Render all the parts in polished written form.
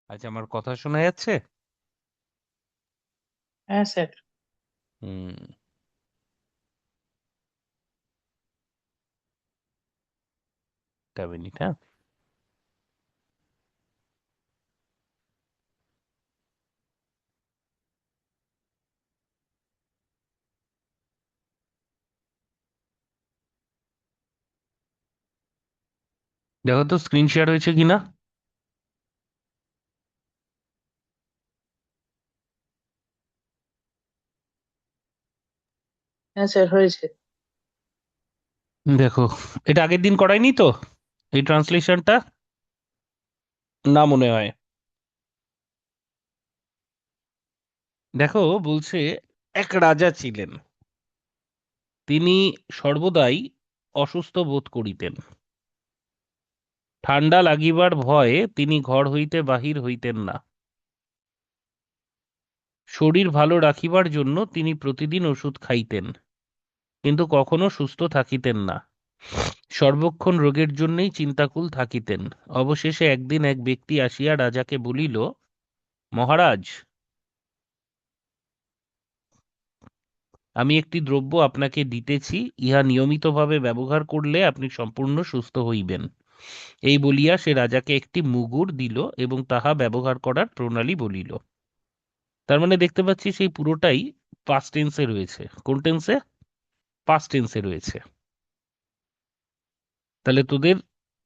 আচ্ছা, আমার কথা শোনা যাচ্ছে? হ্যাঁ স্যার। হুম। একটা মিনিট, হ্যাঁ। দেখো তো স্ক্রিন শেয়ার হয়েছে কিনা। হ্যাঁ স্যার, হয়েছে। দেখো, এটা আগের দিন করাইনি তো, এই ট্রান্সলেশনটা? না মনে হয়। দেখো, বলছে এক রাজা ছিলেন, তিনি সর্বদাই অসুস্থ বোধ করিতেন। ঠান্ডা লাগিবার ভয়ে তিনি ঘর হইতে বাহির হইতেন না। শরীর ভালো রাখিবার জন্য তিনি প্রতিদিন ওষুধ খাইতেন, কিন্তু কখনো সুস্থ থাকিতেন না। সর্বক্ষণ রোগের জন্যই চিন্তাকুল থাকিতেন। অবশেষে একদিন এক ব্যক্তি আসিয়া রাজাকে বলিল, মহারাজ, আমি একটি দ্রব্য আপনাকে দিতেছি, ইহা নিয়মিতভাবে ব্যবহার করলে আপনি সম্পূর্ণ সুস্থ হইবেন। এই বলিয়া সে রাজাকে একটি মুগুর দিল এবং তাহা ব্যবহার করার প্রণালী বলিল। তার মানে দেখতে পাচ্ছি সেই পুরোটাই পাস্ট টেন্সে রয়েছে। কোন টেন্সে? পাস্ট টেন্সে রয়েছে। তাহলে তোদের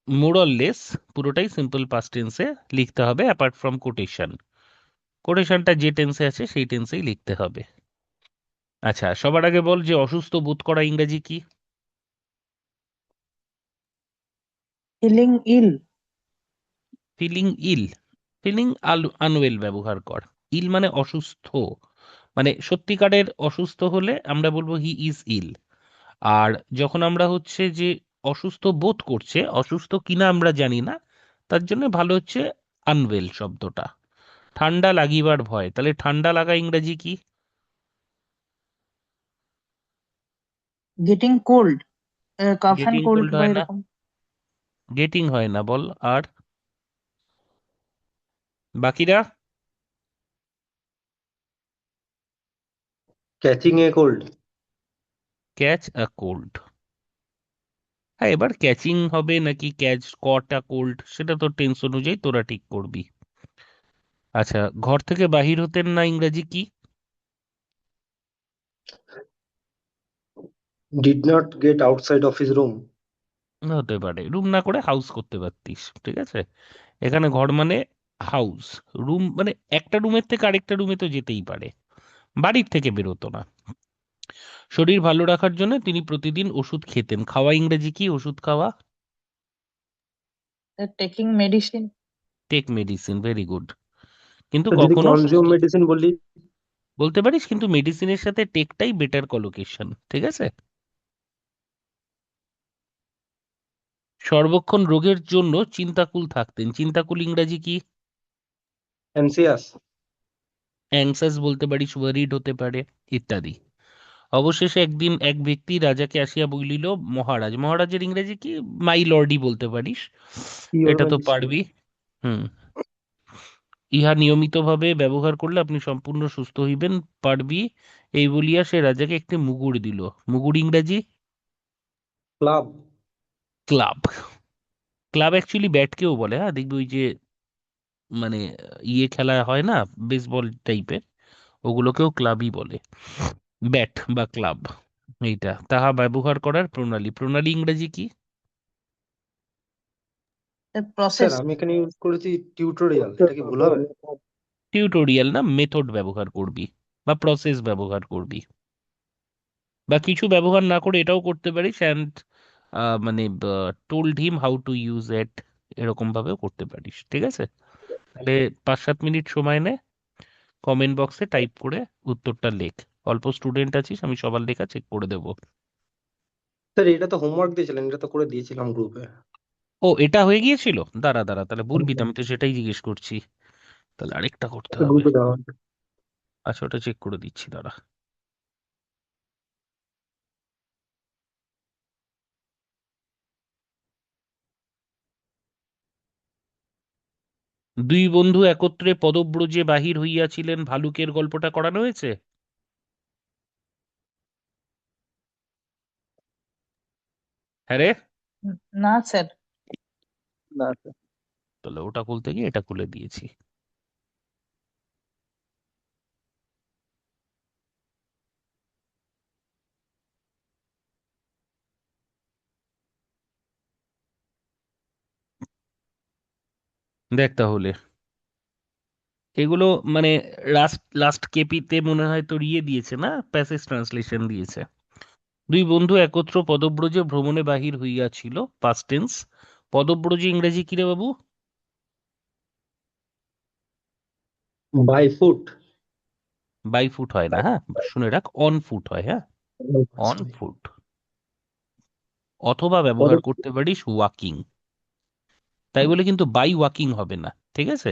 মোরললেস পুরোটাই সিম্পল পাস্ট টেন্সে লিখতে হবে, অ্যাপার্ট ফ্রম কোটেশন। কোটেশনটা যে টেন্সে আছে সেই টেন্সেই লিখতে হবে। আচ্ছা, সবার আগে বল যে অসুস্থ বোধ করা ইংরেজি কি? ফিলিং ইল। ফিলিং ইল। ফিলিং আনওয়েল ব্যবহার কর। ইল মানে অসুস্থ, মানে সত্যিকারের অসুস্থ হলে আমরা বলবো হি ইজ ইল। আর যখন আমরা হচ্ছে যে অসুস্থ বোধ করছে, অসুস্থ কিনা আমরা জানি না, তার জন্য ভালো হচ্ছে আনওয়েল শব্দটা। ঠান্ডা লাগিবার ভয়, তাহলে ঠান্ডা লাগা ইংরেজি কি? Getting cold. Calf and getting cold cold বা হয় না। এরকম। গেটিং হয় না, বল আর বাকিরা। Catching a cold. Catch a cold. হ্যাঁ, এবার ক্যাচিং হবে নাকি ক্যাচ কট আ কোল্ড, সেটা তো টেন্স অনুযায়ী তোরা ঠিক করবি। আচ্ছা, ঘর থেকে বাহির হতেন না ইংরেজি কি? Did not get outside of his room. হতে পারে, রুম না করে হাউস করতে পারতিস, ঠিক আছে। এখানে ঘর মানে হাউস। রুম মানে একটা রুমের থেকে আরেকটা রুমে তো যেতেই পারে, বাড়ির থেকে বেরোতো না। শরীর ভালো রাখার জন্য তিনি প্রতিদিন ওষুধ খেতেন। খাওয়া ইংরেজি কি? ওষুধ খাওয়া। Taking medicine. Take medicine, very good. কিন্তু তো যদি কখনো কনজিউম মেডিসিন বলি? বলতে পারিস, কিন্তু মেডিসিনের সাথে টেকটাই বেটার কলোকেশন, ঠিক আছে। সর্বক্ষণ রোগের জন্য চিন্তাকুল থাকতেন। চিন্তাকুল ইংরাজি কি? এনসিয়াস। অ্যাংসাস বলতে পারিস, ওয়ারিড হতে পারে, ইত্যাদি। অবশেষে একদিন এক ব্যক্তি রাজাকে আসিয়া বলিল, মহারাজ। মহারাজের ইংরেজি কি? মাই লর্ডই বলতে পারিস, ইওর এটা তো ম্যাজেস্টি। পারবি। হুম। ইহা নিয়মিতভাবে ব্যবহার করলে আপনি সম্পূর্ণ সুস্থ হইবেন, পারবি। এই বলিয়া সে রাজাকে একটি মুগুর দিল। মুগুর ইংরাজি? ক্লাব। ক্লাব। ক্লাব অ্যাকচুয়ালি ব্যাটকেও বলে, হ্যাঁ, দেখবি ওই যে মানে ইয়ে খেলা হয় না, বেসবল টাইপের, ওগুলোকেও ক্লাবই বলে। ব্যাট বা ক্লাব, এইটা তাহা ব্যবহার করার প্রণালী। প্রণালী ইংরেজি কি? Sir process. আমি এখানে ইউজ করেছি টিউটোরিয়াল, এটা কি ভুল হবে? টিউটোরিয়াল না, মেথড ব্যবহার করবি বা প্রসেস ব্যবহার করবি, বা কিছু ব্যবহার না করে এটাও করতে পারিস, অ্যান্ড মানে told him how to use it, এরকম ভাবেও করতে পারিস, ঠিক আছে। তাহলে 5-7 মিনিট সময় নে, কমেন্ট বক্সে টাইপ করে উত্তরটা লেখ। অল্প স্টুডেন্ট আছিস, আমি সবার লেখা চেক করে দেবো। স্যার এটা তো হোমওয়ার্ক দিয়েছিলেন, এটা তো করে দিয়েছিলাম গ্রুপে। ও, এটা হয়ে গিয়েছিল? দাঁড়া দাঁড়া, তাহলে বলবি তো, আমি তো সেটাই জিজ্ঞেস করছি। তাহলে আরেকটা করতে হবে। গ্রুপে দেওয়া। আচ্ছা, ওটা চেক করে দিচ্ছি, দাঁড়া। দুই বন্ধু একত্রে পদব্রজে বাহির হইয়াছিলেন, ভালুকের গল্পটা করানো হয়েছে? হ্যাঁ রে। না স্যার। না তাহলে ওটা খুলতে গিয়ে এটা খুলে দিয়েছি। দেখ তাহলে এগুলো মানে লাস্ট লাস্ট কেপিতে মনে হয় তোর ইয়ে দিয়েছে না, প্যাসেজ ট্রান্সলেশন দিয়েছে। দুই বন্ধু একত্র পদব্রজে ভ্রমণে বাহির হইয়াছিল, পাস্ট টেন্স। পদব্রজে ইংরেজি কি রে বাবু? By foot. বাই ফুট হয় না, হ্যাঁ শুনে রাখ, অন ফুট হয়, হ্যাঁ অন ফুট। অথবা ব্যবহার করতে পারিস ওয়াকিং, তাই বলে কিন্তু বাই ওয়াকিং হবে না, ঠিক আছে?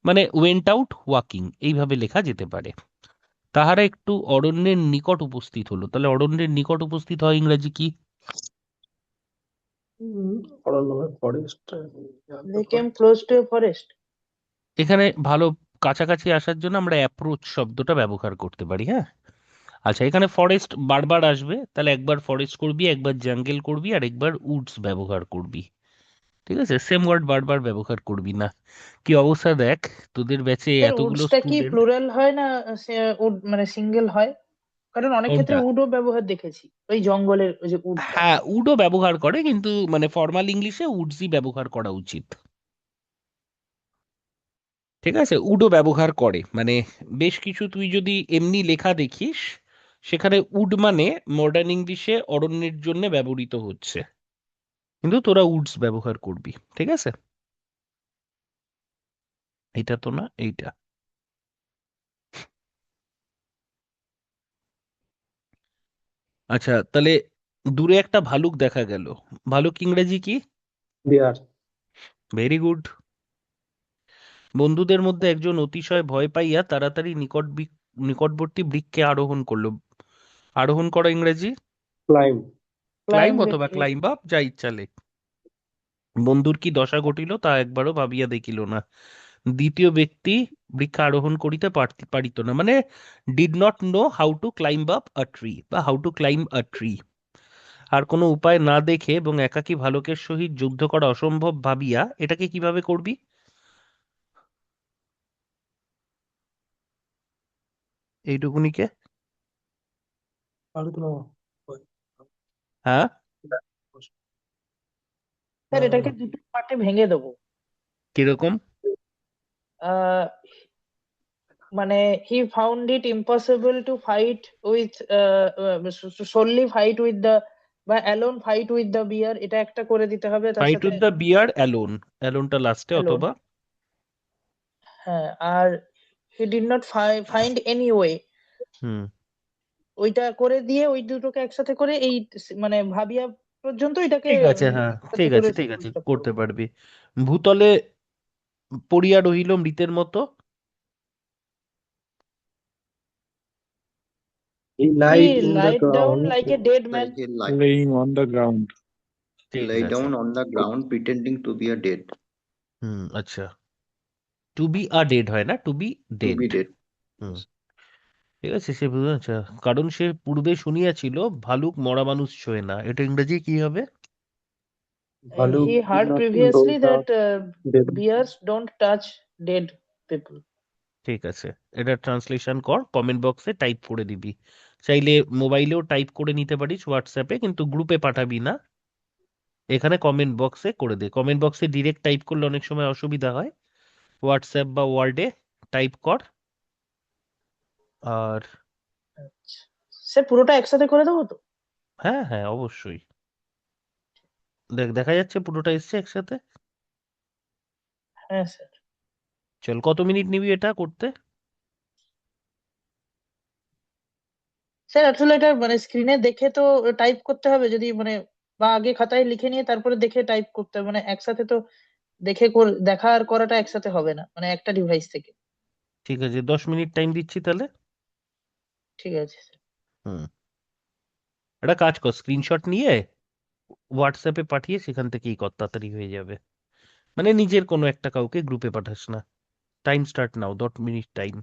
মানে ওয়েন্ট আউট ওয়াকিং এইভাবে লেখা যেতে পারে। তাহারা একটু অরণ্যের নিকট উপস্থিত হলো, তাহলে অরণ্যের নিকট উপস্থিত হয় ইংরেজি কি? Forest. They came close to a forest. এখানে ভালো কাছাকাছি আসার জন্য আমরা অ্যাপ্রোচ শব্দটা ব্যবহার করতে পারি, হ্যাঁ। আচ্ছা, এখানে ফরেস্ট বারবার আসবে, তাহলে একবার ফরেস্ট করবি, একবার জঙ্গল করবি, আর একবার উডস ব্যবহার করবি, ঠিক আছে? সেম ওয়ার্ড বারবার ব্যবহার করবি না। কি অবস্থা দেখ, তোদের ব্যাচে স্যার এতগুলো উডসটা কি স্টুডেন্ট। প্লুরাল হয় না? উড মানে সিঙ্গেল হয়? কারণ অনেক ক্ষেত্রে কোনটা? উডও ব্যবহার দেখেছি, ওই জঙ্গলের ওই যে উডটা। হ্যাঁ, উডও ব্যবহার করে, কিন্তু মানে ফর্মাল ইংলিশে উডসই ব্যবহার করা উচিত, ঠিক আছে? উডও ব্যবহার করে, মানে বেশ কিছু তুই যদি এমনি লেখা দেখিস, সেখানে উড মানে মডার্ন ইংলিশে অরণ্যের জন্য ব্যবহৃত হচ্ছে, কিন্তু তোরা উডস ব্যবহার করবি, ঠিক আছে? এটা তো না, এইটা। আচ্ছা, তাহলে দূরে একটা ভালুক দেখা গেল, ভালুক ইংরেজি কি? বিয়ার। Very good. বন্ধুদের মধ্যে একজন অতিশয় ভয় পাইয়া তাড়াতাড়ি নিকটবর্তী বৃক্ষে আরোহণ করলো। আরোহণ করা ইংরেজি? ক্লাইম। Climb climb. অথবা ক্লাইম্ব আপ, যা ইচ্ছা লেখ। বন্ধুর কি দশা ঘটিল তা একবারও ভাবিয়া দেখিল না। দ্বিতীয় ব্যক্তি বৃক্ষে আরোহণ করিতে পারিত না, মানে did not know how to climb up a tree বা how to climb a tree. আর কোনো উপায় না দেখে এবং একাকী ভালুকের সহিত যুদ্ধ করা অসম্ভব ভাবিয়া এটাকে কিভাবে করবি? এইটুকুনিকে। হ্যাঁ, স্যার এটাকে দুটো পার্টে ভেঙে দেবো। কিরকম? আহ মানে he found it impossible to fight with solely fight with the বা alone fight with the bear, এটা একটা করে দিতে হবে তার ফাইট সাথে। উইথ দ্য বিয়ার অ্যালোন, অ্যালোনটা লাস্টে, অ্যালোন। অথবা হ্যাঁ, আর he did not find any way, hmm, ওইটা করে দিয়ে ওই দুটোকে একসাথে করে এই মানে ভাবিয়া পর্যন্ত এটাকে ঠিক আছে, হ্যাঁ একসাথে ঠিক করে আছে, ঠিক ফুল আছে, স্টপ করতে করবো। পারবি। ভূতলে পড়িয়া রহিল মৃতের মতো। He he lied in the lied down ground. Like a dead man. Like he laying on the ground. ঠিক lay আছে। down on the ground pretending to be a dead, হুম, আচ্ছা, টু বি আ ডেড হয় না, to be to dead. be dead. হুম, ঠিক আছে, আচ্ছা, কারণ সে পূর্বে শুনিয়াছিল ভালুক মরা মানুষ ছোঁয় না, এটা ইংরেজি কি হবে? ভালুক he did heard not know previously the that dead. Bears don't touch dead people. ঠিক আছে, এটা ট্রান্সলেশন কর, কমেন্ট বক্সে টাইপ করে দিবি। চাইলে মোবাইলেও টাইপ করে নিতে পারিস হোয়াটসঅ্যাপে, কিন্তু গ্রুপে পাঠাবি না, এখানে কমেন্ট বক্সে করে দে। কমেন্ট বক্সে ডিরেক্ট টাইপ করলে অনেক সময় অসুবিধা হয়, হোয়াটসঅ্যাপ বা ওয়ার্ডে টাইপ কর। আর স্যার পুরোটা একসাথে করে দেবো তো? হ্যাঁ হ্যাঁ, অবশ্যই। দেখা যাচ্ছে পুরোটা এসছে একসাথে। হ্যাঁ স্যার। চল, কত মিনিট নিবি এটা করতে? স্যার আসলে এটা মানে স্ক্রিনে দেখে তো টাইপ করতে হবে, যদি মানে বা আগে খাতায় লিখে নিয়ে তারপরে দেখে টাইপ করতে হবে, মানে একসাথে তো দেখে দেখা আর করাটা একসাথে হবে না, মানে একটা ডিভাইস থেকে। ঠিক আছে, 10 মিনিট টাইম দিচ্ছি তাহলে। ঠিক আছে স্যার। হুম, একটা কাজ কর, স্ক্রিনশট নিয়ে হোয়াটসঅ্যাপে পাঠিয়ে সেখান থেকেই কর, তাড়াতাড়ি হয়ে যাবে। মানে নিজের কোনো একটা কাউকে গ্রুপে পাঠাস না। Time start now, 10 minute time.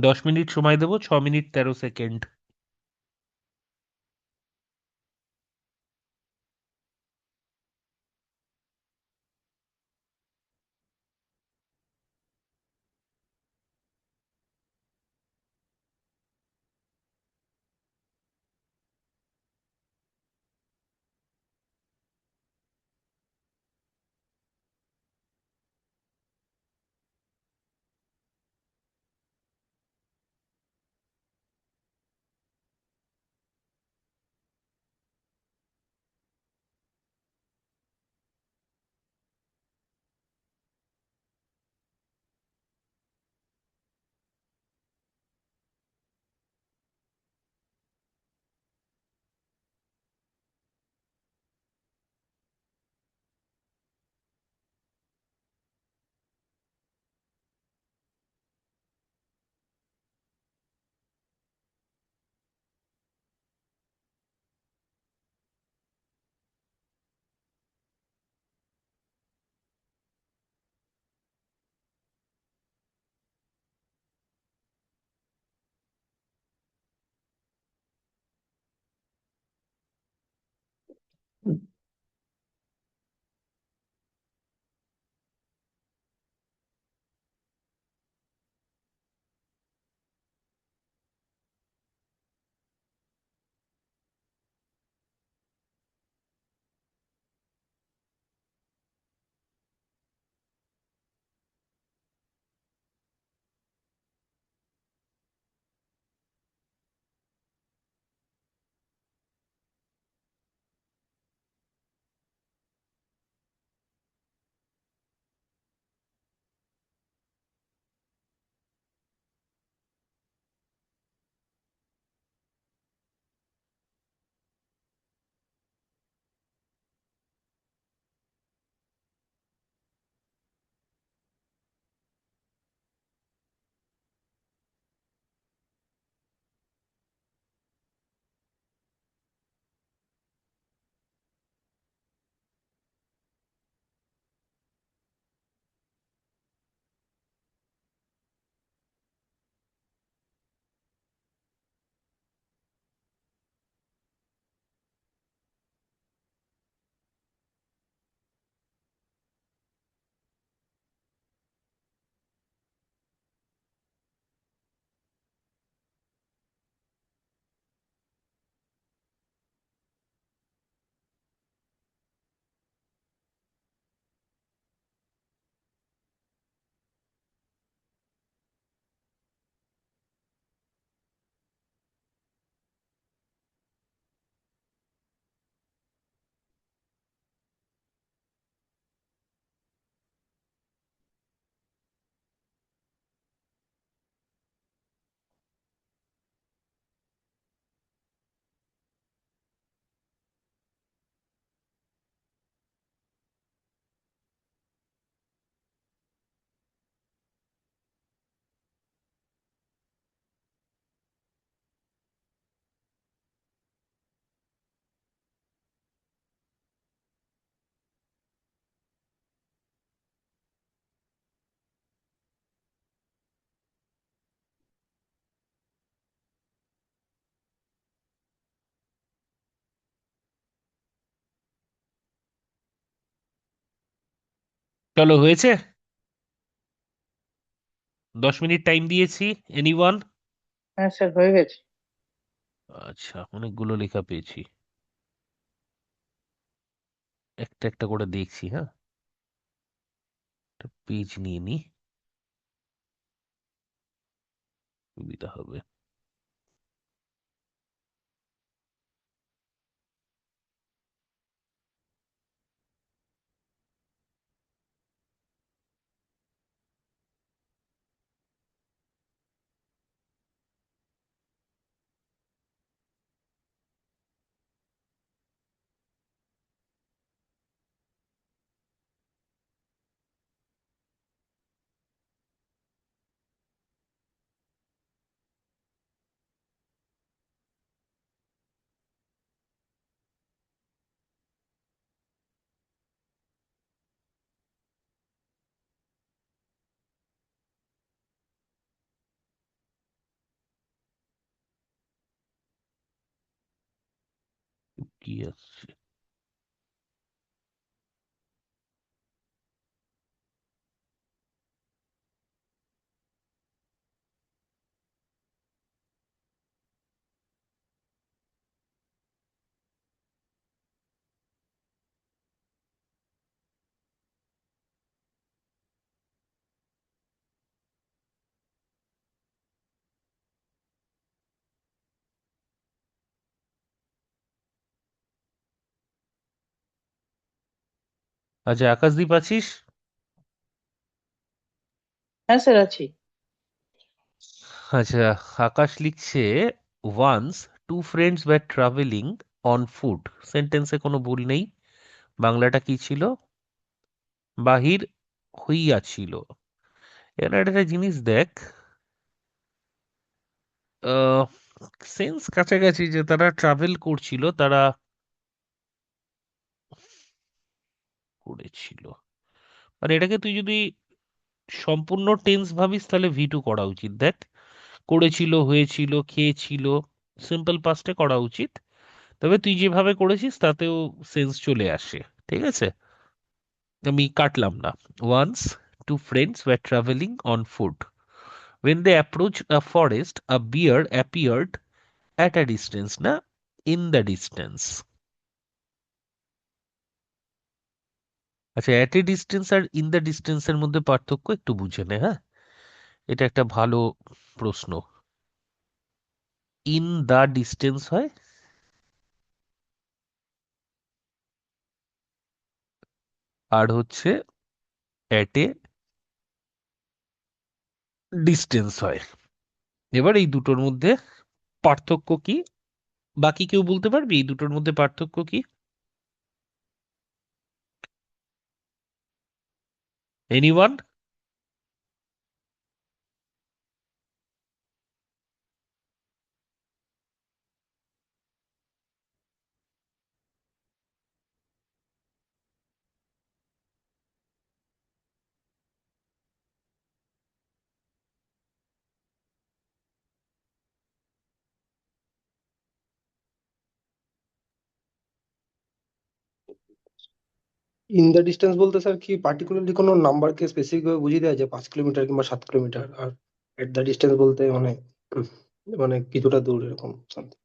10 minute সময় দেবো, 6 মিনিট 13 সেকেন্ড। চলো, হয়েছে? 10 মিনিট টাইম দিয়েছি। এনিওয়ান? হ্যাঁ স্যার, হয়ে গেছে। আচ্ছা, অনেকগুলো লেখা পেয়েছি। একটা একটা করে দেখছি, হ্যাঁ। একটা পেজ নিয়ে নি, সুবিধা হবে। কি আসছে? আচ্ছা, আকাশদীপ আছিস? হ্যাঁ স্যার আছি। আচ্ছা, আকাশ লিখছে once two friends were travelling on foot. সেন্টেন্সে কোনো ভুল নেই। বাংলাটা কি ছিল? বাহির হইয়াছিল। এর একটা জিনিস দেখ, সেন্স কাছাকাছি, যে তারা ট্রাভেল করছিল, তারা করেছিল। মানে এটাকে তুই যদি সম্পূর্ণ টেন্স ভাবিস তাহলে ভি টু করা উচিত। দেখ, করেছিল, হয়েছিল, খেয়েছিল, সিম্পল পাস্টে করা উচিত। তবে তুই যেভাবে করেছিস তাতেও সেন্স চলে আসে। ঠিক আছে, আমি কাটলাম না। Once two friends were travelling on foot, when they approached a forest a bear appeared at a distance, না in the distance। আচ্ছা, অ্যাট এ ডিস্টেন্স আর ইন দ্য ডিস্টেন্সের মধ্যে পার্থক্য একটু বুঝে নে। হ্যাঁ, এটা একটা ভালো প্রশ্ন। ইন দা ডিস্টেন্স হয়, আর হচ্ছে অ্যাট এ ডিস্টেন্স হয়। এবার এই দুটোর মধ্যে পার্থক্য কি? বাকি কেউ বলতে পারবি এই দুটোর মধ্যে পার্থক্য কি? এনিওয়ান? ইন দ্য ডিস্টেন্স বলতে স্যার কি পার্টিকুলারলি কোনো নাম্বারকে স্পেসিফিক ভাবে বুঝিয়ে দেওয়া যায়, 5 কিলোমিটার কিংবা 7 কিলোমিটার? আর এট দ্য ডিস্টেন্স বলতে মানে মানে কিছুটা দূর এরকম something।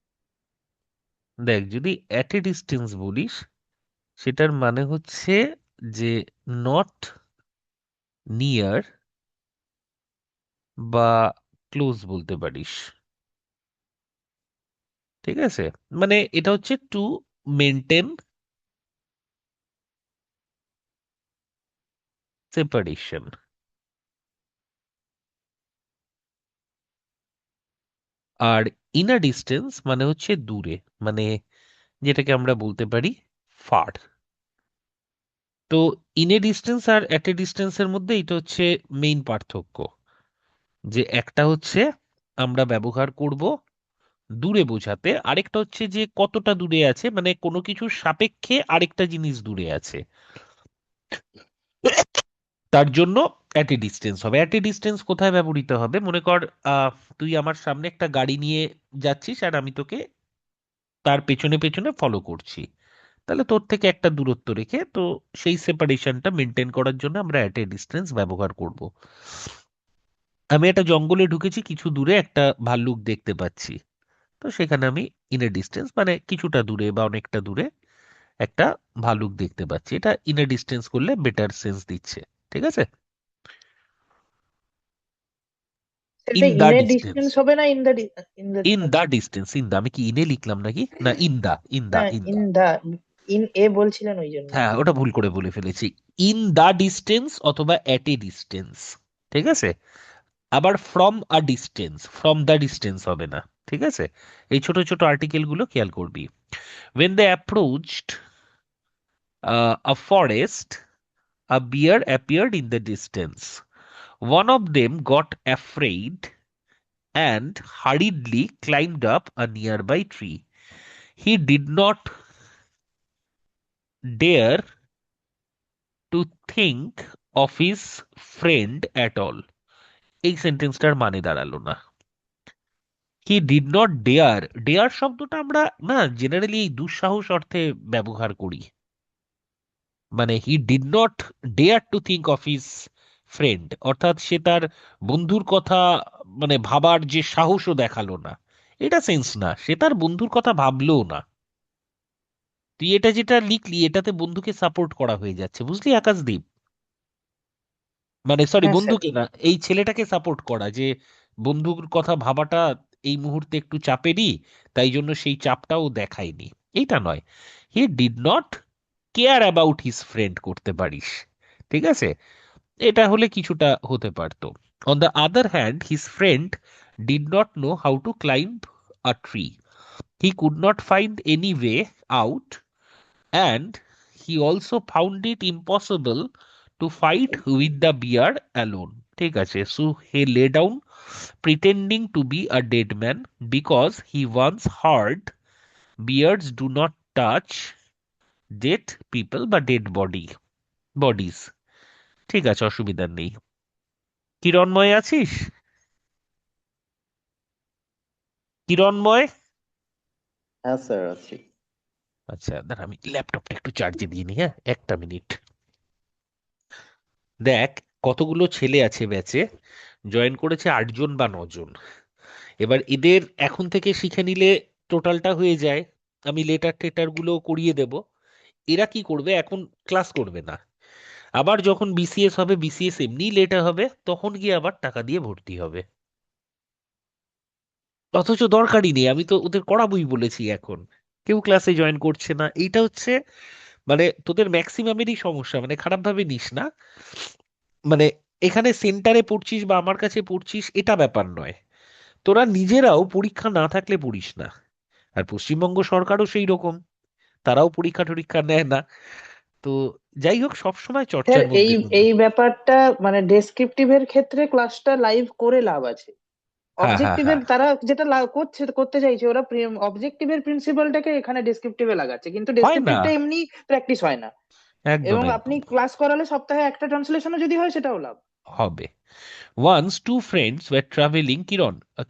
দেখ, যদি অ্যাট এ ডিস্টেন্স বলিস সেটার মানে হচ্ছে যে নট নিয়ার বা ক্লোজ বলতে পারিস। ঠিক আছে, মানে এটা হচ্ছে টু মেনটেন সেপারেশন। আর ইনার ডিস্টেন্স মানে হচ্ছে দূরে, মানে যেটাকে আমরা বলতে পারি ফার। তো ইন এ ডিস্টেন্স আর অ্যাট এ ডিস্টেন্সের মধ্যে এটা হচ্ছে মেইন পার্থক্য, যে একটা হচ্ছে আমরা ব্যবহার করব দূরে বোঝাতে, আরেকটা হচ্ছে যে কতটা দূরে আছে, মানে কোনো কিছুর সাপেক্ষে আরেকটা জিনিস দূরে আছে, তার জন্য অ্যাট এ ডিস্টেন্স হবে। অ্যাট এ ডিস্টেন্স কোথায় ব্যবহৃত হবে? মনে কর আহ, তুই আমার সামনে একটা গাড়ি নিয়ে যাচ্ছিস আর আমি তোকে তার পেছনে পেছনে ফলো করছি, তাহলে তোর থেকে একটা দূরত্ব রেখে, তো সেই সেপারেশনটা মেনটেন করার জন্য আমরা অ্যাট এ ডিস্টেন্স ব্যবহার করব। আমি একটা জঙ্গলে ঢুকেছি, কিছু দূরে একটা ভাল্লুক দেখতে পাচ্ছি, তো সেখানে আমি ইন এ ডিস্টেন্স মানে কিছুটা দূরে বা অনেকটা দূরে একটা ভাল্লুক দেখতে পাচ্ছি, এটা ইন এ ডিস্টেন্স করলে বেটার সেন্স দিচ্ছে। ঠিক আছে, সেটা ইন দা ইনের ডিস্টেন্স। ডিস্টেন্স হবে না in the in the? In the আচ্ছা। ডিস্টেন্স, ইন দা, আমি কি ইনে লিখলাম নাকি? না, ইন দা, ইন দা, না, in in the. The, in a বলছিলেন ওই জন্য। হ্যাঁ, ওটা ভুল করে বলে ফেলেছি। ইন দা ডিস্টেন্স অথবা অ্যাট এ ডিস্টেন্স। ঠিক আছে, আবার from a distance, from the distance হবে না। ঠিক আছে, এই ছোট ছোট আর্টিকেল গুলো খেয়াল করবি। when they approached a forest a bear appeared in the distance, one of them got afraid and hurriedly climbed up a nearby tree. He did not dare to think of his friend at all. এই সেন্টেন্সটার মানে দাঁড়ালো না। He did not dare. Dare শব্দটা আমরা না generally এই দুঃসাহস অর্থে ব্যবহার করি। মানে he did not dare to think of his friend, অর্থাৎ সে তার বন্ধুর কথা মানে ভাবার যে সাহসও দেখালো না, এটা সেন্স না, সে তার বন্ধুর কথা ভাবলো না। তুই এটা যেটা লিখলি এটাতে বন্ধুকে সাপোর্ট করা হয়ে যাচ্ছে, বুঝলি আকাশদীপ? মানে সরি, হ্যাঁ স্যার। বন্ধুকে না, এই ছেলেটাকে সাপোর্ট করা, যে বন্ধুর কথা ভাবাটা এই মুহূর্তে একটু চাপেরই, তাই জন্য সেই চাপটাও দেখায়নি, এইটা নয়। হি did not care about his friend করতে পারিস, ঠিক আছে? এটা হলে কিছুটা হতে পারতো। On the other hand his friend did not know how to climb a tree, he could not find any way out, and he also found it impossible to fight with the bear alone. ঠিক আছে, so he lay down pretending to be a dead man because he once heard bears do not touch dead people বা dead bodies. ঠিক আছে, অসুবিধা নেই। কিরণময় আছিস? কিরণময়? হ্যাঁ sir আছি। আচ্ছা দাঁড়া, আমি ল্যাপটপটা একটু চার্জে দিয়ে নিই, হ্যাঁ, একটা মিনিট। দেখ, কতগুলো ছেলে আছে ব্যাচে, জয়েন করেছে 8 জন বা 9 জন। এবার এদের এখন থেকে শিখে নিলে টোটালটা হয়ে যায়, আমি লেটার টেটার গুলো করিয়ে দেব। এরা কি করবে, এখন ক্লাস করবে না, আবার যখন বিসিএস হবে, বিসিএস এমনি লেটার হবে, তখন গিয়ে আবার টাকা দিয়ে ভর্তি হবে। অথচ দরকারই নেই, আমি তো ওদের করাবই বলেছি, এখন কেউ ক্লাসে জয়েন করছে না। এইটা হচ্ছে মানে তোদের ম্যাক্সিমামেরই সমস্যা, মানে খারাপ ভাবে নিস না। মানে এখানে সেন্টারে পড়ছিস বা আমার কাছে পড়ছিস এটা ব্যাপার নয়, তোরা নিজেরাও পরীক্ষা না থাকলে পড়িস না। আর পশ্চিমবঙ্গ সরকারও সেই রকম, তারাও পরীক্ষা টরীক্ষা নেয় না। তো যাই হোক, সবসময় স্যার চর্চার এই মধ্যে থাকবে। এই ব্যাপারটা মানে ডেসক্রিপটিভের ক্ষেত্রে ক্লাসটা লাইভ করে লাভ আছে। হ্যাঁ হ্যাঁ অবজেক্টিভের হ্যাঁ, তারা যেটা করতে চাইছে, ওরা অবজেক্টিভের প্রিন্সিপালটাকে এখানে ডেসক্রিপটিভে লাগাচ্ছে, কিন্তু হয় না, ডেসক্রিপটিভটা এমনি প্র্যাকটিস হয় না। একদম এবং আপনি একদম ক্লাস করালে সপ্তাহে একটা ট্রান্সলেশনও যদি হয় সেটাও লাভ। হবে। Once two friends were traveling,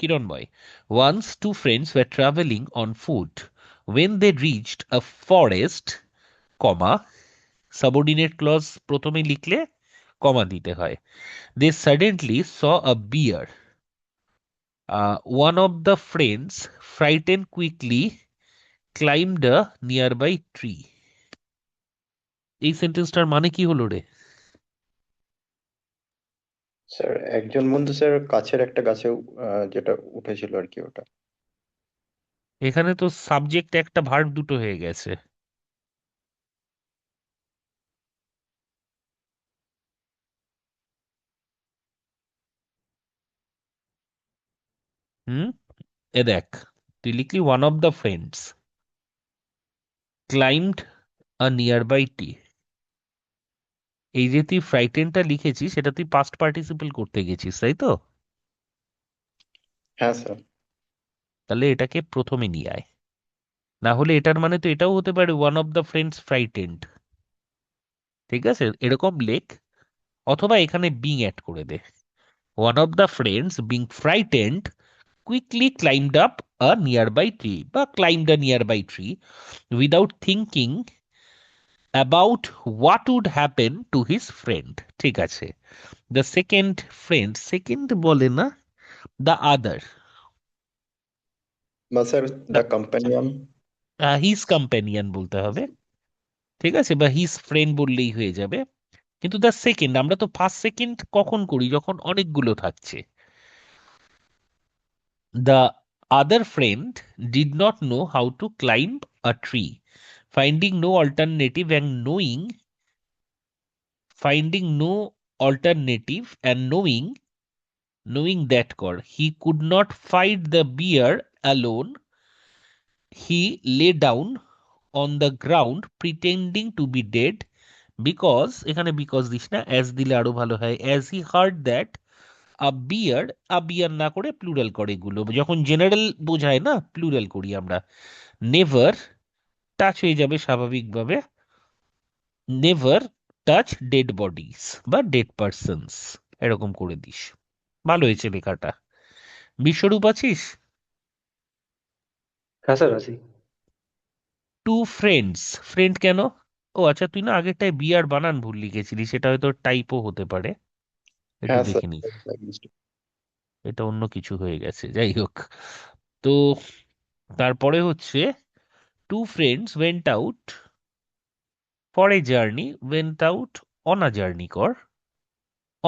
Kiranmoy. Once two friends were traveling on foot. When they reached a forest, comma, subordinate clause প্রথমে লিখলে কমা দিতে হয়। They suddenly saw a bear. One of the friends, frightened quickly, climbed a nearby tree. এই সেন্টেন্সটার মানে কি হলো রে? Sir একজন বন্ধু স্যার কাছের একটা গাছে যেটা উঠেছিল আর কি ওটা। এখানে তো সাবজেক্ট একটা ভার্ব দুটো হয়ে গেছে। হুম, এ দেখ, তুই লিখলি one of the friends climbed a nearby tree. এই যে তুই ফ্রাইটেনটা লিখেছিস সেটা তুই পাস্ট পার্টিসিপল করতে গেছিস, তাই তো? হ্যাঁ স্যার। তাহলে এটাকে প্রথমে নিয়ে আয়, না হলে এটার মানে তো এটাও হতে পারে one of the friends frightened. ঠিক আছে, এরকম লেখ, অথবা এখানে বিং অ্যাড করে দে। One of the friends being frightened quickly climbed up a nearby tree বা climbed a nearby tree without thinking about what would happen to his friend. ঠিক আছে, the second friend, second বলে না, the other, বা sir the the companion. his companion বলতে হবে, ঠিক আছে, বা his friend বললেই হয়ে যাবে। কিন্তু দ্য সেকেন্ড, আমরা তো ফার্স্ট সেকেন্ড কখন করি, যখন অনেকগুলো থাকছে। The other friend did not know how to climb a tree. Finding no alternative and finding no alternative and knowing that he could not fight the bear alone, he lay down on the ground pretending to be dead because এখানে because this না, as দিলে আরো ভালো হয়, as he heard that a bear না করে plural করে, এগুলো যখন জেনারেল বোঝায় না প্লুরাল করি আমরা। নেভার টাচ হয়ে যাবে স্বাভাবিকভাবে, নেভার টাচ ডেড বডিজ বা ডেড পার্সনস, এরকম করে দিস। ভালো হয়েছে লেখাটা। বিশ্বরূপ আছিস? হ্যাঁ স্যার আছি। টু ফ্রেন্ডস, ফ্রেন্ড কেন? ও আচ্ছা, তুই না আগেরটায় বিয়ার বানান ভুল লিখেছিলি, সেটা হয়তো টাইপও হতে পারে, একটু হ্যাঁ স্যার। দেখে নিস। এটা অন্য কিছু হয়ে গেছে, যাই হোক। তো তারপরে হচ্ছে two friends went out for a journey, went out on a journey কর,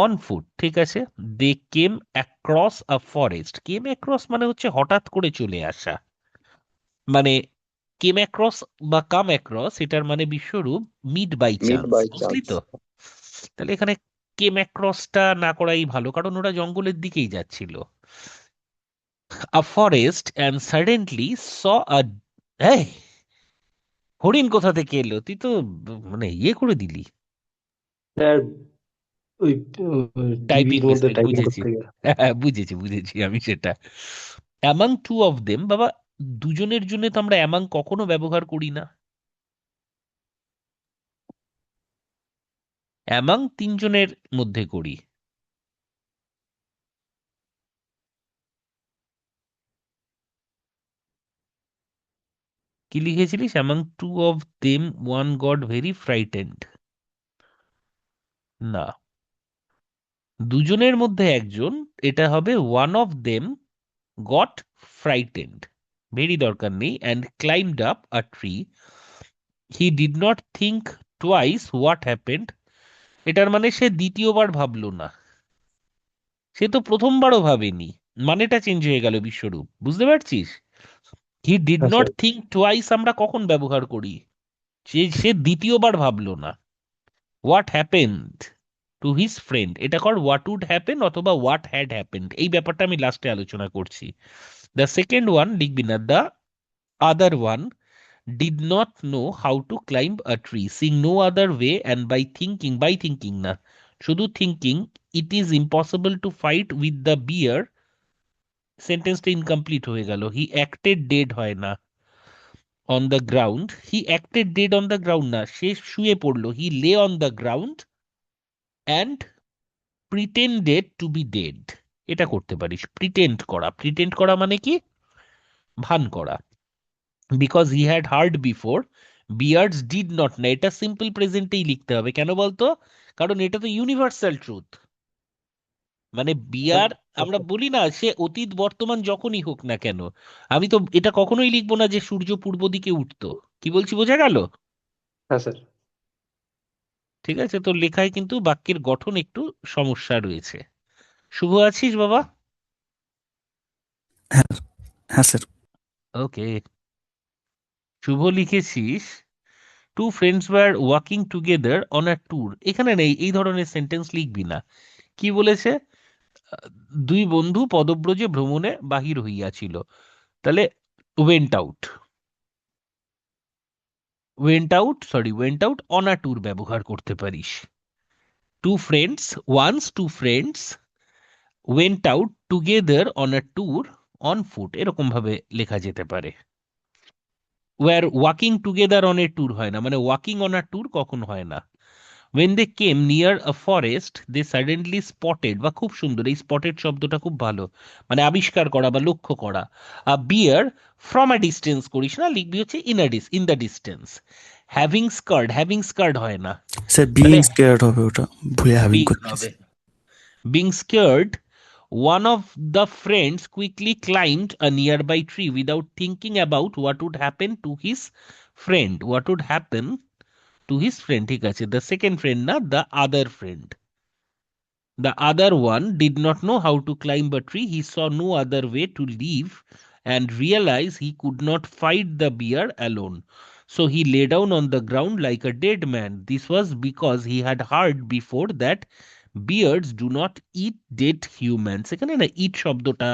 অন ফুট, ঠিক আছে। They came across a forest, came across মানে হচ্ছে হঠাৎ করে চলে আসা, মানে কেম অ্যাক্রস বা কাম অ্যাক্রস এটার মানে Bishwarup met by met chance, by বুঝলি চান্স। তো? তাহলে এখানে কেম অ্যাক্রসটা না করাই ভালো, কারণ ওরা জঙ্গলের দিকেই যাচ্ছিল। আ ফরেস্ট অ্যান্ড সাডেনলি স আ, এই হরিণ কোথা থেকে এলো? তুই তো মানে ইয়ে করে দিলি, স্যার ওই টাইপিং ডিবির মধ্যে মিস্টেক, টাইপিং বুঝেছি। করতে গিয়ে। হ্যাঁ, বুঝেছি বুঝেছি আমি সেটা। অ্যামাং টু অফ দেম, বাবা দুজনের জন্য তো আমরা অ্যামাং কখনো ব্যবহার করি না, অ্যামাং তিনজনের মধ্যে করি। কি লিখেছিলিস? Among two of them one got very frightened, না, দুজনের মধ্যে একজন, এটা হবে one of them got frightened, very দরকার নেই। And climbed up a tree, he did not think twice what happened, এটার মানে সে দ্বিতীয়বার ভাবলো না, সে তো প্রথমবারও ভাবেনি, মানেটা চেঞ্জ হয়ে গেল বিশ্বরূপ, বুঝতে পারছিস? হি ডিড হ্যাঁ নট স্যার। থিঙ্ক টুয়াইস আমরা কখন ব্যবহার করি? সে সে দ্বিতীয়বার ভাবলো না। What happened to his friend, এটা কর হোয়াট উড হ্যাপেন অথবা হোয়াট হ্যাড হ্যাপেন্ড, এই ব্যাপারটা আমি লাস্টে আলোচনা করছি। দ্য সেকেন্ড ওয়ান লিখবি না, the other one did not know how to climb a tree, seeing no other way, and by thinking না, শুধু thinking, it is impossible to fight with the bear, সেন্টেন্সটা ইনকমপ্লিট হয়ে গেল। He acted dead হয় না, on the ground, he acted dead on the ground না, সে শুয়ে পড়লো, he lay on the ground and pretended to be dead, এটা করতে পারিস। প্রিটেন্ড করা, প্রিটেন্ড করা মানে কি? ভান করা। Because he had heard before, bears did not, না, এটা সিম্পল প্রেজেন্টেই লিখতে হবে, কেন বলতো? কারণ এটা তো ইউনিভার্সাল ট্রুথ, মানে স্যার বিয়ার, আমরা বলি না, সে অতীত বর্তমান যখনই হোক না কেন, আমি তো এটা কখনোই লিখবো না যে সূর্য পূর্ব দিকে উঠতো। কি বলছি বোঝা গেল? হ্যাঁ স্যার। ঠিক আছে, তো লেখায় কিন্তু বাক্যের গঠন একটু সমস্যা রয়েছে। শুভ আছিস বাবা? হ্যাঁ, হ্যাঁ স্যার। ওকে, শুভ লিখেছিস two friends were walking together on a tour, এখানে নেই, এই ধরনের সেন্টেন্স লিখবি না। কি বলেছে? দুই বন্ধু পদব্রজে ভ্রমণে বাহির হইয়াছিল, তাহলে went out, went out on a tour ব্যবহার করতে পারিস। Two friends, once two friends went out together on a tour on foot, এরকম ভাবে লেখা যেতে পারে। Were walking together on a tour হয় না, মানে ওয়াকিং অন আ ট্যুর কখন হয় না। when they came near a forest they suddenly spotted, বা খুব সুন্দর, এই স্পটেড শব্দটা খুব ভালো, মানে আবিষ্কার করা বা লক্ষ্য করা। আ বিয়ার ফ্রম আ ডিস্টেন্স করিস না, লিখবি হচ্ছে in the distance. Having scarred হয় না, স্যার মানে বিইং স্কেয়ার্ড হবে, ওটা ভুলে হ্যাভিং বিং করে হবে। দিয়েছি। Being scared, one of the friends quickly climbed a nearby tree without thinking about what would happen to his friend. What would happen to his friend, ঠিক আছে, the second friend না, the other friend. The other one did not know how to climb a tree. He saw no other way to leave and realized he could not fight the bear alone. So he lay down on the ground like a dead man. This was because he had heard before that bears do not eat dead humans. এখানে না ইট শব্দটা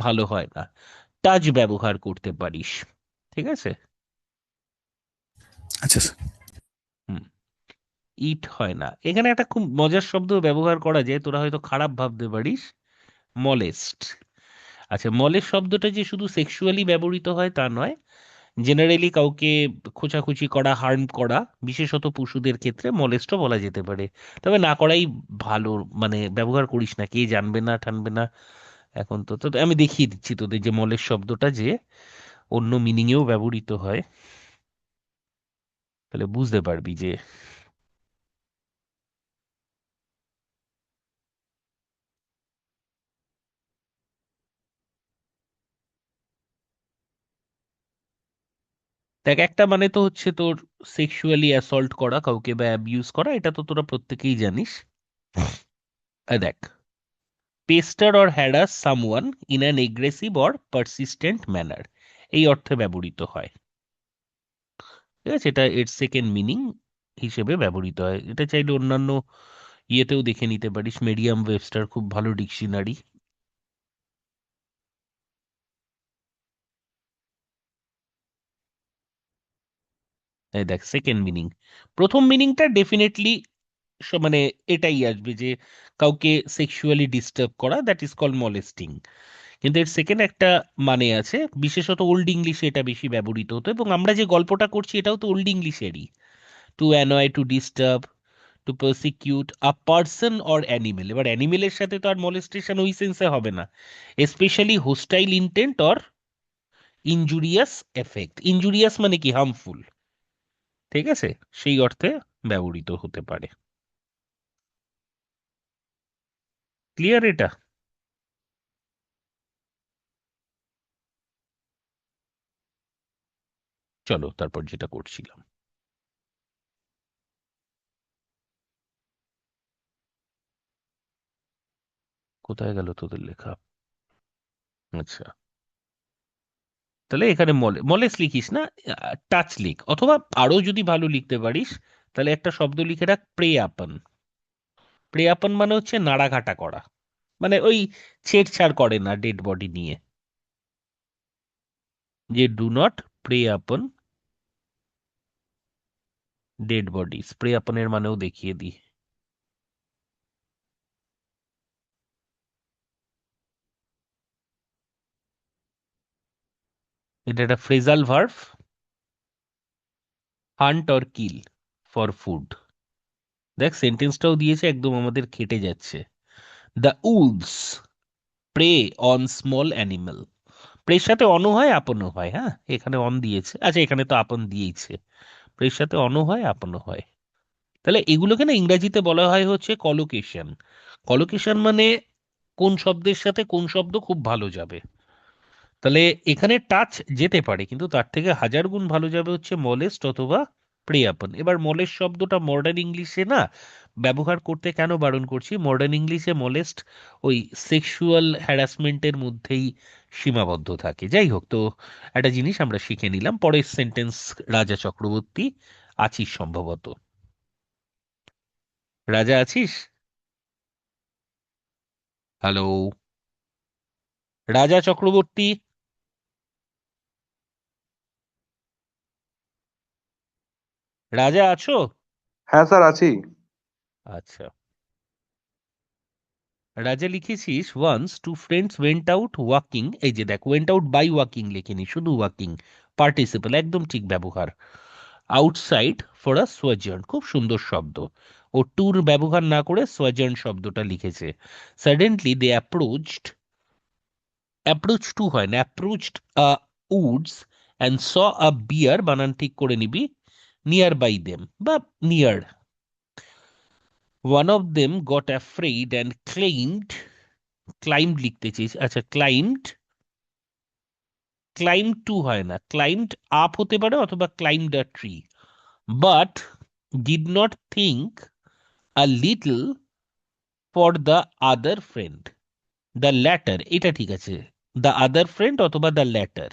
ভালো হয় না, touch ব্যবহার করতে পারিস, ঠিক আছে? আচ্ছা স্যার। হুম, ইট হয় না। এখানে একটা খুব মজার শব্দ ব্যবহার করা যায়, তোরা হয়তো খারাপ ভাবতে পারিস, মলেস্ট। আচ্ছা, মলের শব্দটা যে শুধু সেক্সুয়ালি ব্যবহৃত হয় তা নয়, জেনারেলি কাউকে খোঁচাখুচি করা, হার্ম করা, বিশেষত পশুদের ক্ষেত্রে মলেস্টও বলা যেতে পারে, তবে না করাই ভালো, মানে ব্যবহার করিস না, কে জানবে না টানবে না। এখন তো তো আমি দেখিয়ে দিচ্ছি তোদের যে মলের শব্দটা যে অন্য মিনিংয়েও ব্যবহৃত হয়, তাহলে বুঝতে পারবি যে দেখ, একটা মানে তো হচ্ছে তোর সেক্সুয়ালি অ্যাসল্ট করা কাউকে বা অ্যাবিউজ করা, এটা তো তোরা প্রত্যেকেই জানিস। আর দেখ, pester or harass someone in an aggressive or persistent manner, এই অর্থে ব্যবহৃত হয়। ঠিক আছে, এটা এর সেকেন্ড মিনিং হিসেবে ব্যবহৃত হয়। এটা চাইলে অন্যান্য ইয়েতেও দেখে নিতে পারিস, মেরিয়াম ওয়েবস্টার খুব ভালো ডিকশনারি। এই দেখ সেকেন্ড মিনিং, প্রথম মিনিংটা ডেফিনেটলি মানে এটাই আসবে যে কাউকে সেক্সুয়ালি ডিস্টার্ব করা, দ্যাট ইজ কল মলেস্টিং। কিন্তু এর সেকেন্ড একটা মানে আছে, বিশেষত ওল্ড ইংলিশে এটা বেশি ব্যবহৃত হতো, এবং আমরা যে গল্পটা করছি এটাও তো ওল্ড ইংলিশেরই। To annoy, to disturb, to persecute a person or animal. এবার অ্যানিমেলের সাথে তো আর মলেস্টেশন ওই সেন্সে হবে না, specially hostile intent or injurious effect. Injurious মানে কি, হার্মফুল। ঠিক আছে, সেই অর্থে ব্যবহৃত হতে পারে। ক্লিয়ার এটা? চলো তারপর যেটা করছিলাম, কোথায় গেল তোদের লেখা? আচ্ছা, তাহলে এখানে মলেস লিখিস না, টাচ লিখ, অথবা আরো যদি ভালো লিখতে পারিস তাহলে একটা শব্দ লিখে রাখ, প্রে আপন। প্রে আপন মানে হচ্ছে নাড়াঘাটা করা, মানে ওই ছেড়ছাড় করে না ডেড বডি নিয়ে, যে do not prey upon dead body. Prey আপনের মানেও দেখিয়ে দিই। এটা একটা phrasal verb, hunt or kill for food. দেখ সেন্টেন্সটাও দিয়েছে, একদম আমাদের খেটে যাচ্ছে। The owls prey on small animal. প্রের সাথে অন হয়, আপনও হয়। হ্যাঁ, এখানে অন দিয়েছে, আচ্ছা এখানে তো আপন দিয়েছে। প্রের সাথে অন হয়, আপনও হয়। তাহলে এগুলোকে না ইংরাজিতে বলা হয় হচ্ছে কলোকেশন। কলোকেশন মানে কোন শব্দের সাথে কোন শব্দ খুব ভালো যাবে। তাহলে এখানে টাচ যেতে পারে, কিন্তু তার থেকে হাজার গুণ ভালো যাবে হচ্ছে মলেস্ট অথবা প্রেয়াপন। এবার মলেস্ট শব্দটা মডার্ন ইংলিশে না ব্যবহার করতে কেন বারণ করছি, মডার্ন ইংলিশে মলেস্ট ওই সেক্সুয়াল হ্যারাসমেন্টের মধ্যেই সীমাবদ্ধ থাকে। যাই হোক, তো একটা জিনিস আমরা শিখে নিলাম। পরের সেন্টেন্স, রাজা চক্রবর্তী আছিস সম্ভবত। রাজা আছিস? হ্যালো, রাজা চক্রবর্তী, রাজা আছো? হ্যাঁ স্যার আছি। আচ্ছা, রাজা লিখেছিস, once two friends went out walking. এই যে দেখ, ওয়েন্ট আউট বাই ওয়াকিং লেখেনি, শুধু ওয়াকিং, পার্টিসিপল, একদম ঠিক ব্যবহার। আউটসাইড ফর আ সোয়ার্ন, খুব সুন্দর শব্দ। ও ট্যুর ব্যবহার না করে সোয়ার্ন শব্দটা লিখেছে। Suddenly they approached, approach to হয় না, approached a woods and saw a bear, বানান ঠিক করে নিবি, নিয়ার বাই দেম বা near. One of them got afraid and climbed লিখতে চেয়েছি, আচ্ছা ক্লাইম্ড, ক্লাইম্ব টু হয় না, ক্লাইম্ড আপ হতে পারে অথবা climbed a tree, but did not think a little for the other friend. The latter, এটা ঠিক আছে, দ্য আদার ফ্রেন্ড অথবা the latter.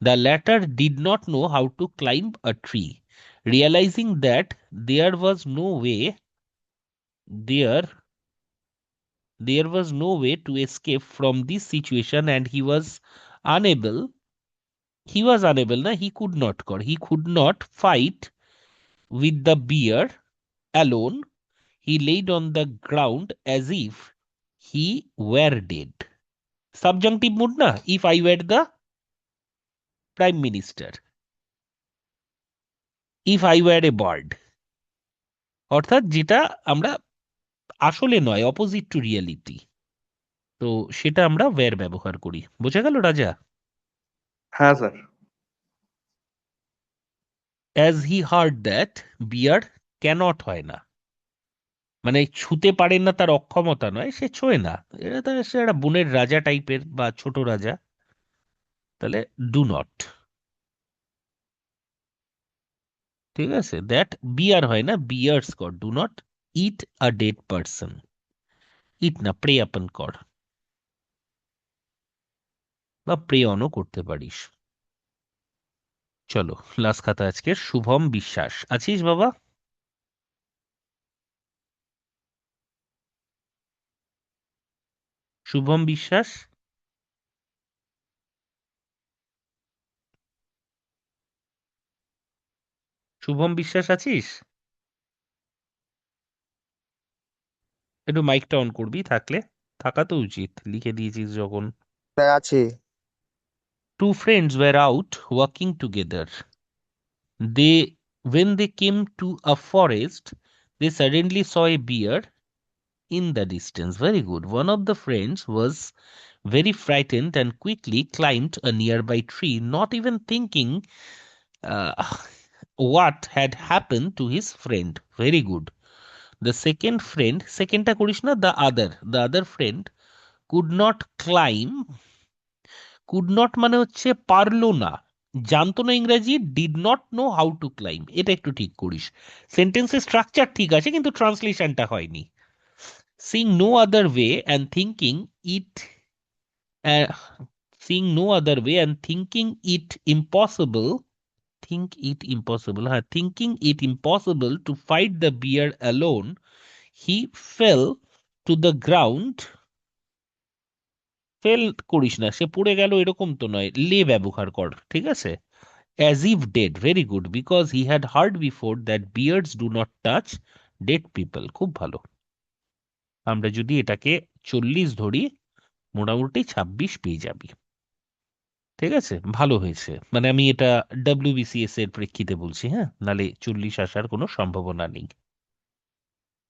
The latter did not know how to climb a tree, realising that there was no way, there there was no way to escape from this situation, and unable he was unable, na, he could not fight with the bear alone. He laid on the ground as if he were dead. Subjunctive mood na, if I were the prime minister, if I were a bird, অর্থাৎ যেটা আমরা আসলে নয়, opposite to reality, তো সেটা আমরা wire ব্যবহার করি। বোঝা গেল রাজা? হ্যাঁ sir. As he heard that bear cannot হয় না, মানে ছুতে পারেন না তার অক্ষমতা নয়, সে ছোঁয় না। এটা তো সে একটা বনের রাজা টাইপের বা ছোট রাজা, তাহলে ডু নট। ঠিক আছে, দ্যাট বিয়ার হয় না, বিয়ার্স কর, do not eat a dead person. Eat না, প্রে আপন কর, বা প্রে অনও করতে পারিস। চলো লাস্ট খাতা আজকে, শুভম বিশ্বাস, আছিস বাবা? শুভম বিশ্বাস, শুভম বিশ্বাস আছিস? একটু মাইকটা অন করবি, থাকলে থাকা তো উচিত, লিখে দিয়েছিস যখন। আছে। Two friends were out walking together. When they came to a forest, they suddenly saw a bear in the distance. Very good. One of the friends was very frightened and quickly climbed a nearby tree, not even thinking uh, what had happened to his friend. Very good. The second friend, second করিস না, the other friend could not climb. Could not মানে হচ্ছে পারলো না, জানতো না ইংরেজি, did not know how to climb, এটা একটু ঠিক করিস। সেন্টেন্সের স্ট্রাকচার ঠিক আছে কিন্তু ট্রান্সলেশনটা হয়নি। Seeing no other way and thinking it, seeing no other way and thinking it impossible, হ্যাঁ, thinking it impossible to fight the bear alone, he fell to the ground. Fail করিস না, সে পড়ে গেল এরকম তো নয়, লে ব্যবহার কর, ঠিক আছে? as if dead. Very good, because he had heard before that beards do not touch dead people. খুব ভালো। আমরা যদি এটাকে 40 ধরি, মোটামুটি 26 পেয়ে যাবি। ঠিক আছে, ভালো হয়েছে, মানে আমি এটা WBCS এর প্রেক্ষিতে বলছি, হ্যাঁ, নালে 40 আসার কোনো সম্ভাবনা নেই।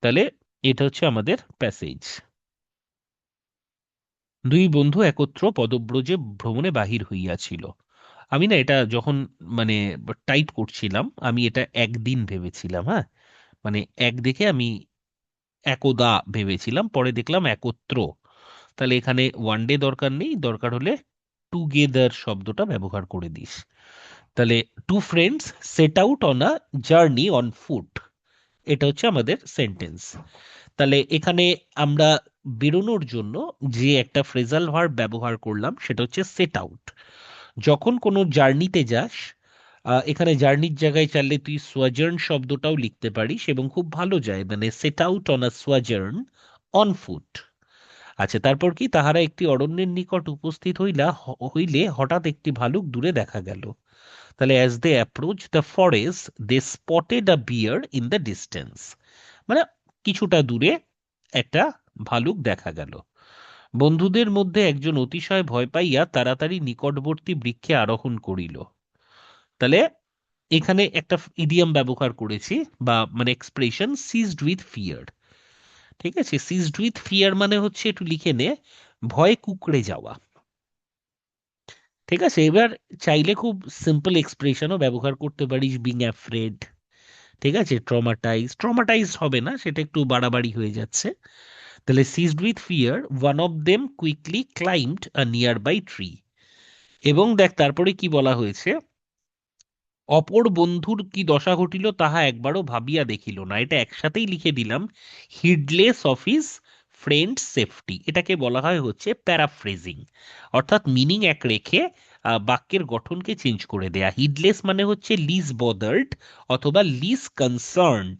তাহলে এটা হচ্ছে আমাদের প্যাসেজ। দুই বন্ধু একত্র পদব্রজে ভ্রমণে বাহির হইয়াছিল। আমি না এটা যখন মানে টাইপ করছিলাম, আমি এটা একদিন ভেবেছিলাম, হ্যাঁ, মানে এক দেখে আমি একদা ভেবেছিলাম, পরে দেখলাম একত্র। তাহলে এখানে ওয়ান ডে দরকার নেই, দরকার হলে টুগেদার শব্দটা ব্যবহার করে দিস। তাহলে two friends set out on a journey on foot, এটা হচ্ছে আমাদের সেন্টেন্স। তাহলে এখানে আমরা বেরোনোর জন্য যে একটা ফ্রেজাল ভার্ব ব্যবহার করলাম সেটা হচ্ছে সেট আউট। যখন কোনো জার্নিতে যাস, এখানে জার্নির জায়গায় চাইলে তুই সোয়াজার্ন শব্দটাও লিখতে পারিস এবং খুব ভালো যায়, মানে set out on a sojourn on foot. আচ্ছা, তারপর কি, তাহারা একটি অরণ্যের নিকট উপস্থিত হইলে হঠাৎ একটি ভালুক দূরে দেখা গেল। তাহলে as they approach the forest they spotted a bear in the distance, মানে কিছুটা দূরে একটা ভালুক দেখা গেল। বন্ধুদের মধ্যে একজন অতিশয় ভয় পাইয়া তাড়াতাড়ি নিকটবর্তী বৃক্ষে আরোহণ করিল। তাহলে এখানে একটা ইডিয়াম ব্যবহার করেছি, বা মানে এক্সপ্রেশন, সিজড উইথ ফিয়ার। ঠিক আছে, সিজড উইথ ফিয়ার মানে হচ্ছে, একটু লিখে নে, ভয় কুঁকড়ে যাওয়া। ঠিক আছে, এবার চাইলে খুব সিম্পল এক্সপ্রেশনও ব্যবহার করতে পারিস, বিং অ্যাফ্রেড। ঠিক আছে, ট্রমাটাইজড হবে না, সেটা একটু বাড়াবাড়ি হয়ে যাচ্ছে। তাহলে seized with fear one of them quickly climbed a nearby tree. এবং দেখ তারপরে কি বলা হয়েছে, অপর বন্ধুর কি দশা ঘটিল তাহা একবারও ভাবিয়া দেখিল না, এটা একসাথেই লিখে দিলাম, হিডলেস অফ হিজ ফ্রেন্ড সেফটি। এটাকে বলা হয় হচ্ছে প্যারাফ্রেজিং, অর্থাৎ মিনিং এক রেখে বাক্যের গঠনকে চেঞ্জ করে দেয়া। হিডলেস মানে হচ্ছে লিস বদার্ড অথবা লিস কনসার্নড,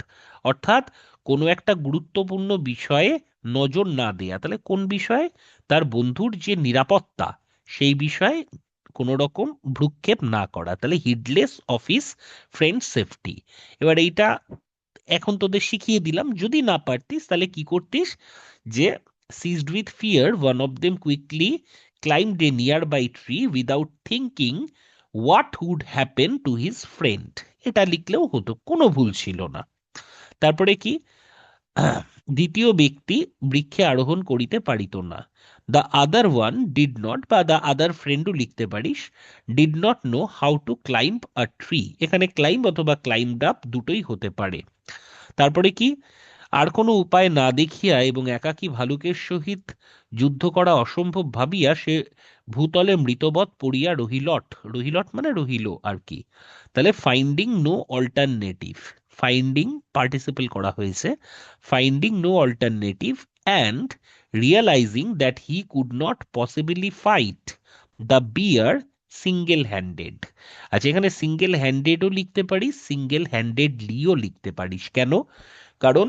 অর্থাৎ কোনো একটা গুরুত্বপূর্ণ বিষয়ে নজর না দেয়া। তাহলে কোন বিষয়ে, তার বন্ধুর যে নিরাপত্তা সেই বিষয়ে কোনো রকম ভ্রুক্ষেপ না করা, তাহলে হিডলেস অফিস ফ্রেন্ড সেফটি। এবার এইটা এখন তোদের শিখিয়ে দিলাম, যদি না পারতিস তাহলে কি করতিস, যে seized with fear one of them quickly climbed a nearby tree without thinking what would happen to his friend, এটা লিখলেও হতো, কোনো ভুল ছিল না। তারপরে কি, দ্বিতীয় ব্যক্তি বৃক্ষে আরোহণ করিতে পারিত না। The other one did not, বা দ্য আদার ফ্রেন্ডও লিখতে পারিস, did not know how to climb a tree. এখানে ক্লাইম্ব অথবা ক্লাইম্বড আপ দুটোই হতে পারে। তারপরে কি, আর কোনো উপায় না দেখিয়া এবং একাকী ভালুকের সহিত যুদ্ধ করা অসম্ভব ভাবিয়া সে ভূতলে মৃতবৎ পড়িয়া রহিলট। রহিলট মানে রহিল আর কি। তাহলে finding no alternative, finding participle করা হয়েছে, finding no alternative and realising that he could not possibly fight the bear single handed. আচ্ছা, এখানে সিঙ্গেল হ্যান্ডেডও লিখতে পারিস, সিঙ্গেল হ্যান্ডেডলিও লিখতে পারিস। কেন? কারণ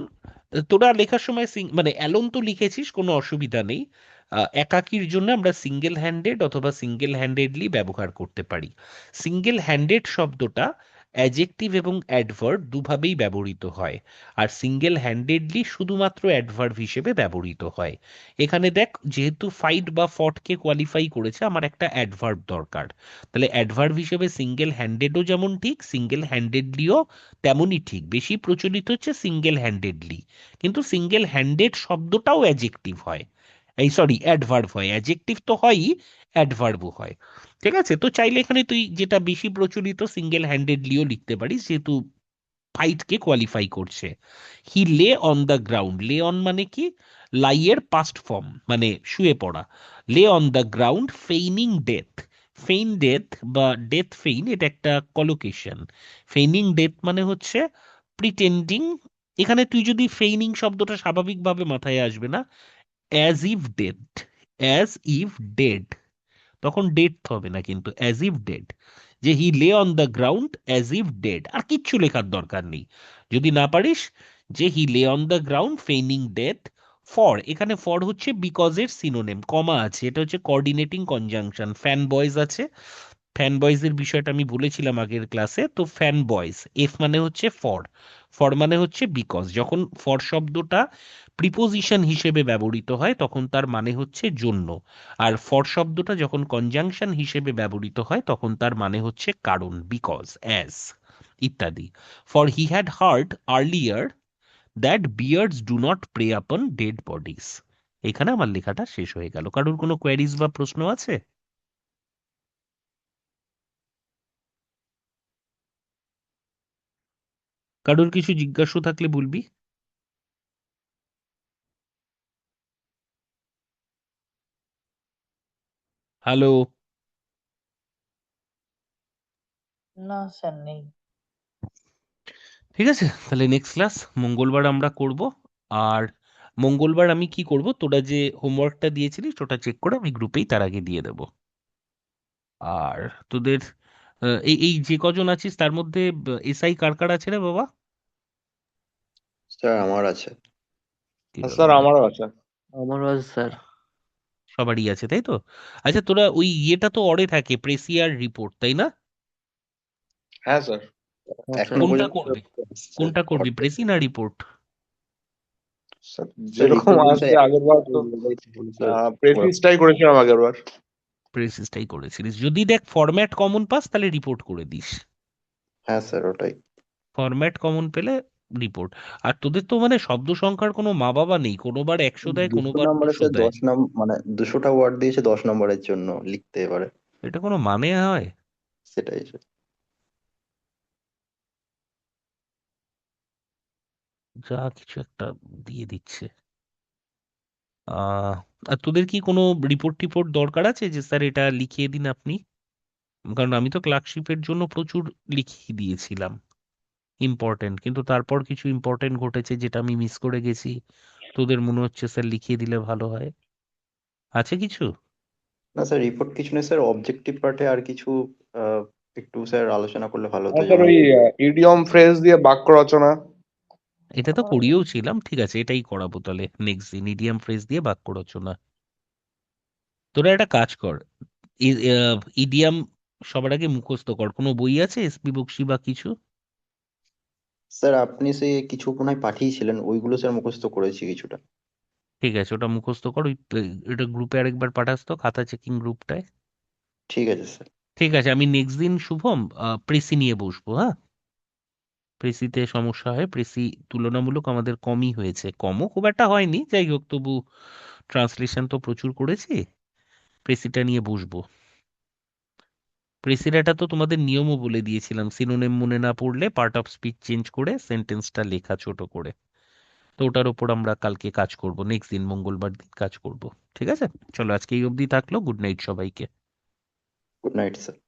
তোরা লেখার সময় মানে অ্যালোন তো লিখেছিস, কোনো অসুবিধা নেই। একাকির জন্য আমরা সিঙ্গেল হ্যান্ডেড অথবা সিঙ্গেল হ্যান্ডেডলি ব্যবহার করতে পারি। সিঙ্গেল হ্যান্ডেড শব্দটা অ্যাডজেক্টিভ এবং অ্যাডভার্ব দুভাবেই ব্যবহৃত হয়, আর সিঙ্গেল হ্যান্ডেডলি শুধুমাত্র অ্যাডভার্ব হিসেবে ব্যবহৃত হয়। এখানে দেখ, যেহেতু ফাইট বা ফটকে কোয়ালিফাই করেছে, আমার একটা অ্যাডভার্ব দরকার। তাহলে অ্যাডভার্ব হিসেবে সিঙ্গেল হ্যান্ডেডও যেমন ঠিক, সিঙ্গেল হ্যান্ডেডলিও তেমনই ঠিক। বেশি প্রচলিত হচ্ছে সিঙ্গেল হ্যান্ডেডলি, কিন্তু সিঙ্গেল হ্যান্ডেড শব্দটাও অ্যাডজেক্টিভ হয়, এই সরি অ্যাডভার্ব হয়। অ্যাডজেক্টিভ তো হয়ই, অ্যাডভার্বও হয়। ঠিক আছে, তো চাইলে এখানে তুই যেটা বেশি প্রচলিত সিঙ্গেল হ্যান্ডেডলিও লিখতে পারিস, যেহেতু ফাইটকে কোয়ালিফাই করছে। He lay on the ground, lay on মানে কি, লাইয়ের পাস্ট ফর্ম মানে শুয়ে পড়া। Lay on the ground feigning death, feign death বা ডেথ ফেইন, এটা একটা কলোকেশন। ফেইনিং ডেথ মানে হচ্ছে প্রিটেন্ডিং। এখানে তুই যদি ফেইনিং শব্দটা স্বাভাবিকভাবে মাথায় আসবে না, as if dead, as if dead, তখন ডেড হবে না, কিন্তু অ্যাজ ইফ ডেড। যে he lay on the ground as if dead, আর কিচ্ছু লেখার দরকার নেই। যদি না পারিস, যে he lay on the ground feigning death. For, এখানে ফর হচ্ছে বিকজের সিনোনেম, কমা আছে, এটা হচ্ছে কোঅর্ডিনেটিং কনজাংশন। ফ্যান বয়েজ আছে, ফ্যান বয়েজের বিষয়টা আমি বলেছিলাম আগের ক্লাসে। তো ফ্যান বয়েজ, এফ মানে হচ্ছে ফর, ফর মানে হচ্ছে বিকজ। যখন ফর শব্দটা প্রিপোজিশন হিসেবে ব্যবহৃত হয় তখন তার মানে হচ্ছে জন্য, আর ফর শব্দটা যখন কনজাংশন হিসেবে ব্যবহৃত হয় তখন তার মানে হচ্ছে কারণ, বিকজ, অ্যাজ ইত্যাদি। For he had heard earlier that bears do not prey upon dead bodies. এখানে আমার লেখাটা শেষ হয়ে গেল। কারোর কোনো কোয়ারিজ বা প্রশ্ন আছে? কারোর কিছু জিজ্ঞাসা থাকলে বলবি। হ্যালো? না স্যার, নেই। ঠিক আছে, তাহলে নেক্সট ক্লাস মঙ্গলবার আমরা করব। আর মঙ্গলবার আমি কি করব, তোরা যে হোমওয়ার্কটা দিয়েছিলিস ওটা চেক করে আমি গ্রুপেই তার আগে দিয়ে দেব। আর তোদের এই এই যে কজন আছিস তার মধ্যে এসআই কার কার আছে রে বাবা? স্যার আমার আছে। কি স্যার বাবা, আমারও আছে। আমারও আছে স্যার। সবারই আছে তাই তো? আচ্ছা, তোরা ওই ইয়েটা তো অরে থাকে, প্রেসিয়ার রিপোর্ট, তাই না? হ্যাঁ স্যার। হ্যাঁ এখনো স্যার। কোনটা পর্যন্ত করবি, স্যার কোনটা করবি, প্রেসি না রিপোর্ট? স্যার স্যার যেরকম রিপোর্ট বলতে আসছে আগের বার তো স্যার প্রেসিসটাই করেছিলাম আগের বার। প্রেসিসটাই করেছিলিস? যদি দেখ ফরম্যাট কমন পাস তাহলে রিপোর্ট করে দিস, হ্যাঁ স্যার ওটাই। ফরম্যাট কমন পেলে রিপোর্ট। আর তোদের তো মানে শব্দ সংখ্যার কোনো মা বাবা নেই, কোনোবার 100 দেয় 200 কোনোবার নম্বরে 200 স্যার দেয়। 10 মানে 200টা ওয়ার্ড দিয়েছে 10 নম্বরের জন্য লিখতে, এবারে এটা কোনো মানে হয়? সেটাই স্যার। যা কিছু একটা দিয়ে দিচ্ছে। আহ আর তোদের কি কোনো রিপোর্ট টিপোর্ট দরকার আছে যে স্যার এটা লিখিয়ে দিন আপনি? কারণ আমি তো ক্লার্কশিপের জন্য প্রচুর লিখিয়ে দিয়েছিলাম ইম্পর্টেন্ট, কিন্তু তারপর কিছু ইম্পর্টেন্ট ঘটেছে যেটা আমি মিস করে গেছি। তোদের মনে হচ্ছে স্যার লিখিয়ে দিলে ভালো হয়, আছে কিছু? না স্যার রিপোর্ট কিছু নেই স্যার, অবজেক্টিভ পার্টে আর কিছু আহ, একটু স্যার আলোচনা করলে ভালো হতো, স্যার যেমন ওই ইডিয়ম ফ্রেজ দিয়ে বাক্য রচনা। এটা তো করিয়েও ছিলাম, ঠিক আছে এটাই করাবো তাহলে নেক্সট দিন, ইডিয়াম ফ্রেজ দিয়ে বাক্য রচনা। তোরা একটা কাজ কর, ইডিয়াম সবার আগে মুখস্থ কর। কোনো বই আছে এসপি বক্সি বা কিছু? স্যার আপনি সে কিছু মনে হয় পাঠিয়েছিলেন, ওইগুলো স্যার মুখস্থ করেছি কিছুটা। ঠিক আছে, ওটা মুখস্থ কর। ওই এটা গ্রুপে আরেকবার পাঠাস তো, খাতা চেকিং গ্রুপটায়। ঠিক আছে স্যার। ঠিক আছে, আমি নেক্সট দিন শুভম প্রেসি নিয়ে বসবো, হ্যাঁ? প্রেসিতে সমস্যা হয়, প্রেসি তুলনামূলক আমাদের কমই হয়েছে, কমও খুব একটা হয়নি, যাই হোক তবু ট্রান্সলেশন তো প্রচুর করেছি, প্রেসিটা নিয়ে বসবো। প্রেসিরাটা তো তোমাদের নিয়মও বলে দিয়েছিলাম, সিনোনিম মনে না পড়লে পার্ট অফ স্পিচ চেঞ্জ করে সেন্টেন্সটা লেখা ছোট করে। তো ওটার ওপর আমরা কালকে কাজ করব, নেক্সট দিন মঙ্গলবার দিন কাজ করব। ঠিক আছে, চলো আজকে এই অবধি থাকলো। গুড নাইট সবাইকে। Good night sir.